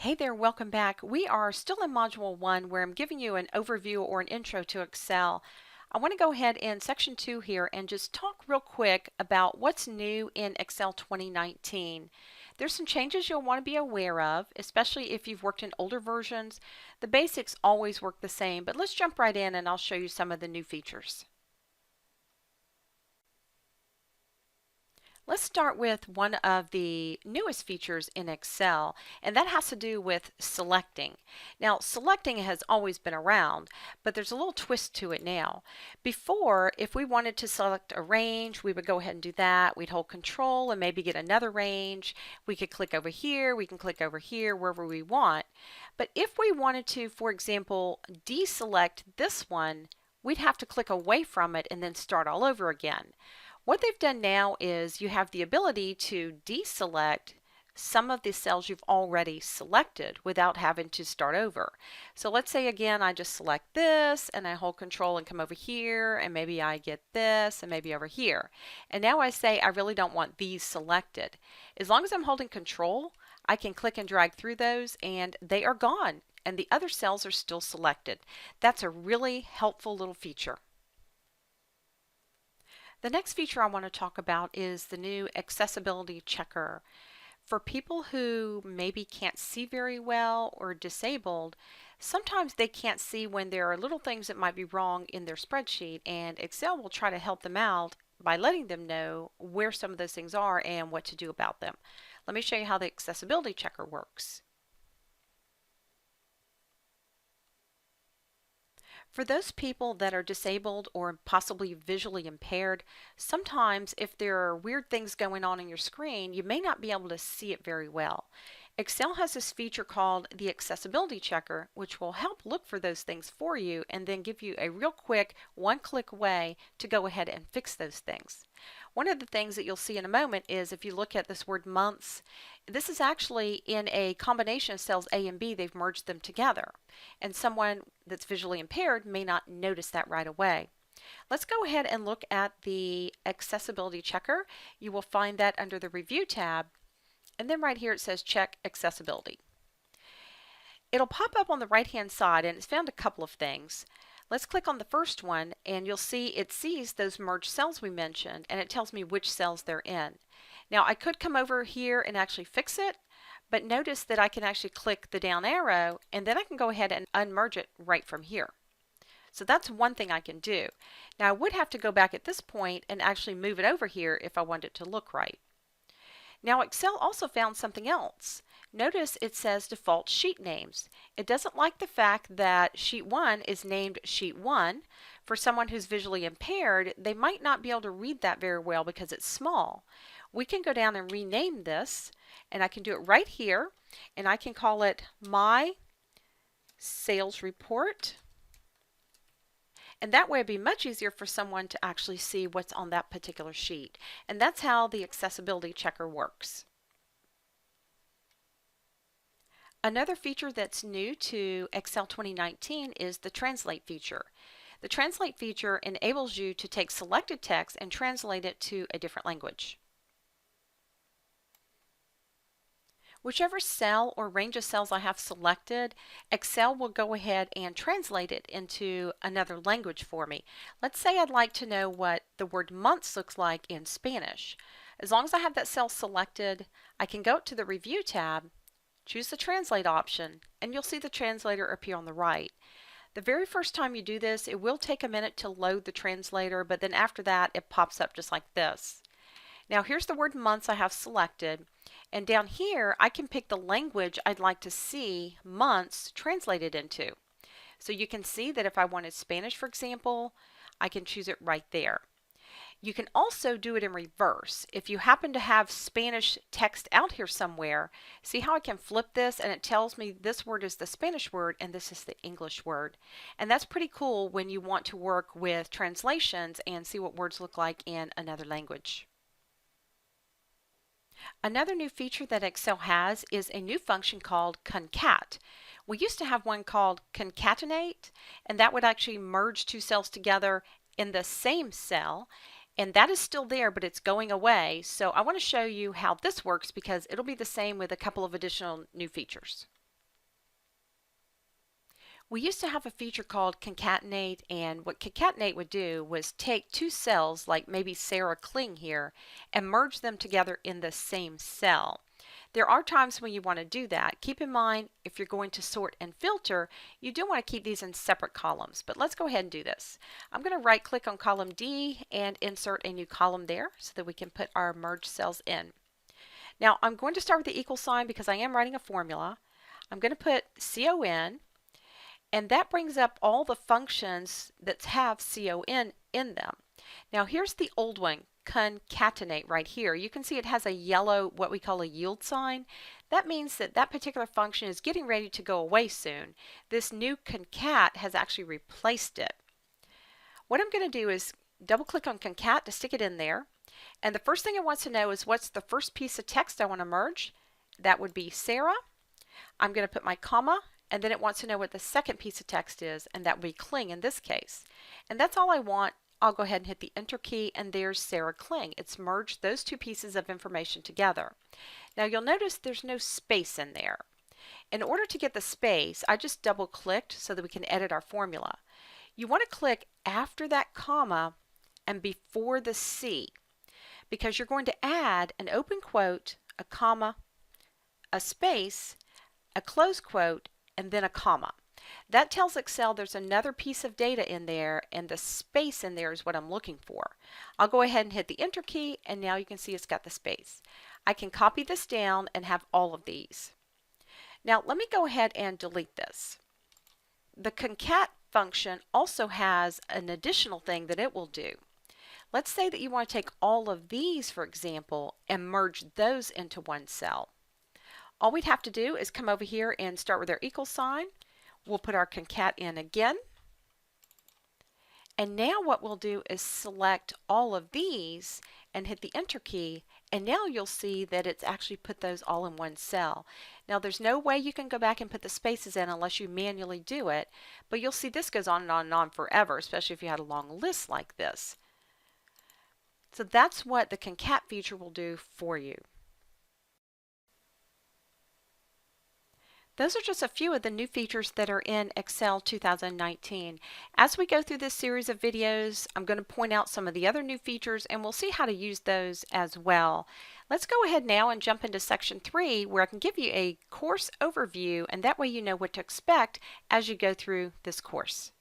Hey there, welcome back. We are still in Module 1 where I'm giving you an overview or an intro to Excel. I want to go ahead in Section 2 here and just talk real quick about what's new in Excel 2019. There's some changes you'll want to be aware of, especially if you've worked in older versions. The basics always work the same, but let's jump right in and I'll show you some of the new features. Let's start with one of the newest features in Excel, and that has to do with selecting. Now, selecting has always been around, but there's a little twist to it now. Before, if we wanted to select a range, we would go ahead and do that. We'd hold Control and maybe get another range. We could click over here, we can click over here, wherever we want. But if we wanted to, for example, deselect this one, we'd have to click away from it and then start all over again. What they've done now is you have the ability to deselect some of the cells you've already selected without having to start over. So let's say again I just select this and I hold Control and come over here, and maybe I get this and maybe over here. And now I say I really don't want these selected. As long as I'm holding Control, I can click and drag through those and they are gone and the other cells are still selected. That's a really helpful little feature. The next feature I want to talk about is the new accessibility checker. For people who maybe can't see very well or disabled, sometimes they can't see when there are little things that might be wrong in their spreadsheet, and Excel will try to help them out by letting them know where some of those things are and what to do about them. Let me show you how the accessibility checker works. For those people that are disabled or possibly visually impaired, sometimes if there are weird things going on your screen, you may not be able to see it very well. Excel has this feature called the Accessibility Checker, which will help look for those things for you and then give you a real quick one-click way to go ahead and fix those things. One of the things that you'll see in a moment is if you look at this word months, this is actually in a combination of cells A and B. They've merged them together. And someone that's visually impaired may not notice that right away. Let's go ahead and look at the accessibility checker. You will find that under the Review tab, and then right here it says Check Accessibility. It'll pop up on the right hand side and it's found a couple of things. Let's click on the first one and you'll see it sees those merged cells we mentioned and it tells me which cells they're in. Now I could come over here and actually fix it, but notice that I can actually click the down arrow and then I can go ahead and unmerge it right from here. So that's one thing I can do. Now I would have to go back at this point and actually move it over here if I want it to look right. Now Excel also found something else. Notice it says default sheet names. It doesn't like the fact that sheet 1 is named sheet 1. For someone who's visually impaired, they might not be able to read that very well because it's small. We can go down and rename this, and I can do it right here, and I can call it My Sales Report. And that way it'd be much easier for someone to actually see what's on that particular sheet. And that's how the accessibility checker works. Another feature that's new to Excel 2019 is the Translate feature. The Translate feature enables you to take selected text and translate it to a different language. Whichever cell or range of cells I have selected, Excel will go ahead and translate it into another language for me. Let's say I'd like to know what the word months looks like in Spanish. As long as I have that cell selected, I can go to the Review tab, choose the Translate option, and you'll see the translator appear on the right. The very first time you do this, it will take a minute to load the translator, but then after that, it pops up just like this. Now here's the word months I have selected, and down here I can pick the language I'd like to see months translated into. So you can see that if I wanted Spanish, for example, I can choose it right there. You can also do it in reverse. If you happen to have Spanish text out here somewhere, see how I can flip this and it tells me this word is the Spanish word and this is the English word. And that's pretty cool when you want to work with translations and see what words look like in another language. Another new feature that Excel has is a new function called concat. We used to have one called concatenate, and that would actually merge two cells together in the same cell, and that is still there, but it's going away. So I want to show you how this works because it'll be the same with a couple of additional new features. We used to have a feature called concatenate, and what concatenate would do was take two cells, like maybe Sarah Kling here, and merge them together in the same cell. There are times when you want to do that. Keep in mind, if you're going to sort and filter, you do want to keep these in separate columns, but let's go ahead and do this. I'm going to right click on column D and insert a new column there so that we can put our merged cells in. Now I'm going to start with the equal sign because I am writing a formula. I'm going to put CON, and that brings up all the functions that have CON in them. Now here's the old one, concatenate, right here. You can see it has a yellow, what we call a yield sign. That means that that particular function is getting ready to go away soon. This new concat has actually replaced it. What I'm going to do is double click on concat to stick it in there. And the first thing it wants to know is what's the first piece of text I want to merge. That would be Sarah. I'm going to put my comma, and then it wants to know what the second piece of text is, and that would be Kling in this case. And that's all I want. I'll go ahead and hit the enter key, and there's Sarah Kling. It's merged those two pieces of information together. Now you'll notice there's no space in there. In order to get the space, I just double clicked so that we can edit our formula. You want to click after that comma and before the C, because you're going to add an open quote, a comma, a space, a close quote, and then a comma. That tells Excel there's another piece of data in there, and the space in there is what I'm looking for. I'll go ahead and hit the enter key, and now you can see it's got the space. I can copy this down and have all of these. Now let me go ahead and delete this. The concat function also has an additional thing that it will do. Let's say that you want to take all of these, for example, and merge those into one cell. All we'd have to do is come over here and start with our equal sign. We'll put our concat in again. And now what we'll do is select all of these and hit the enter key, and now you'll see that it's actually put those all in one cell. Now there's no way you can go back and put the spaces in unless you manually do it, but you'll see this goes on and on and on forever, especially if you had a long list like this. So that's what the concat feature will do for you. Those are just a few of the new features that are in Excel 2019. As we go through this series of videos, I'm going to point out some of the other new features, and we'll see how to use those as well. Let's go ahead now and jump into section 3, where I can give you a course overview, and that way you know what to expect as you go through this course.